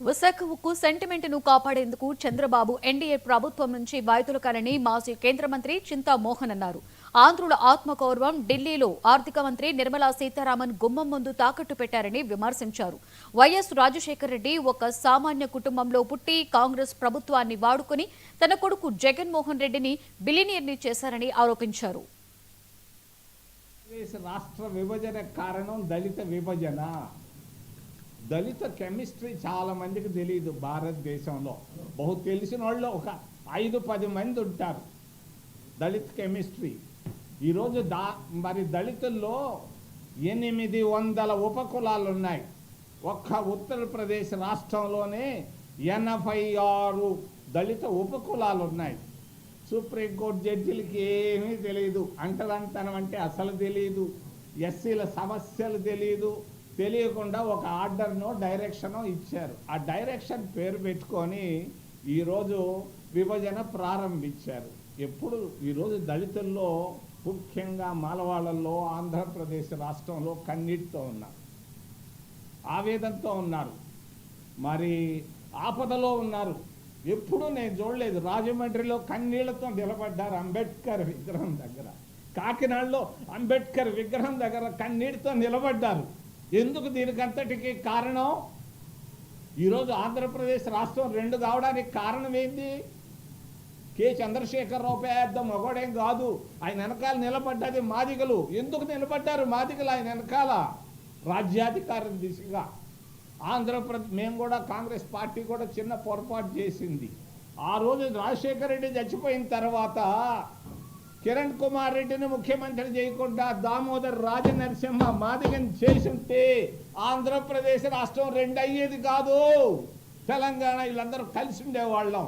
విశాఖ ఉక్కు సెంటిమెంట్ను కాపాడేందుకు చంద్రబాబు ఎన్డీఏ ప్రభుత్వం నుంచి బాధితులకాలని మాజీ కేంద్ర మంత్రి చింతా మోహన్ అన్నారు. ఆంధ్రుల ఆత్మగౌరవం ఢిల్లీలో ఆర్థిక మంత్రి నిర్మలా సీతారామన్ గుమ్మం ముందు తాకట్టు పెట్టారని విమర్శించారు. వైఎస్ రాజశేఖర రెడ్డి ఒక సామాన్య కుటుంబంలో పుట్టి కాంగ్రెస్ ప్రభుత్వాన్ని వాడుకుని తన కొడుకు జగన్మోహన్ రెడ్డిని బిలినియర్ని చేశారని ఆరోపించారు. రాష్ట్ర విభజన కారణం దళిత విభజన. దళిత కెమిస్ట్రీ చాలా మందికి తెలియదు. భారతదేశంలో బహు తెలిసిన వాళ్ళు ఒక 5-10 మంది ఉంటారు దళిత కెమిస్ట్రీ. ఈరోజు మరి దళితుల్లో 800 ఉపకులాలు ఉన్నాయి. ఒక్క ఉత్తరప్రదేశ్ రాష్ట్రంలోనే 86 దళిత ఉపకులాలు ఉన్నాయి. సుప్రీంకోర్టు జడ్జిలకి ఏమీ తెలియదు. అంటదంతనం అంటే అసలు తెలియదు. ఎస్సీల సమస్యలు తెలియకుండా ఒక ఆర్డర్నో డైరెక్షనో ఇచ్చారు. ఆ డైరెక్షన్ పేరు పెట్టుకొని ఈరోజు విభజన ప్రారంభించారు. ఎప్పుడు ఈరోజు దళితుల్లో ముఖ్యంగా మాలవాళ్ళల్లో ఆంధ్రప్రదేశ్ రాష్ట్రంలో కన్నీటితో ఉన్నారు, ఆవేదనతో ఉన్నారు, మరి ఆపదలో ఉన్నారు. ఎప్పుడూ నేను చూడలేదు. రాజమండ్రిలో కన్నీళ్లతో నిలబడ్డారు అంబేద్కర్ విగ్రహం దగ్గర. కాకినాడలో అంబేద్కర్ విగ్రహం దగ్గర కన్నీటితో నిలబడ్డారు. ఎందుకు? దీనికంతటికి కారణం ఈరోజు ఆంధ్రప్రదేశ్ రాష్ట్రం 2 కావడానికి కారణం ఏంది? కె చంద్రశేఖరరావు పెద్ద మగోడేం కాదు. ఆయన వెనకాల నిలబడ్డది మాదిగలు. ఎందుకు నిలబడ్డారు మాదిగలు ఆయన వెనకాల? రాజ్యాధికారం దిశగా. ఆంధ్రప్రదేశ్ మేము కూడా కాంగ్రెస్ పార్టీ కూడా చిన్న పొరపాటు చేసింది. ఆ రోజు రాజశేఖర రెడ్డి చచ్చిపోయిన తర్వాత కిరణ్ కుమార్ రెడ్డిని ముఖ్యమంత్రి చేయకుండా దామోదర్ రాజనరసింహ మాదిగని చేసుంటే ఆంధ్రప్రదేశ్ రాష్ట్రం 2 అయ్యేది కాదు. తెలంగాణ వీళ్ళందరూ కలిసి ఉండేవాళ్ళం.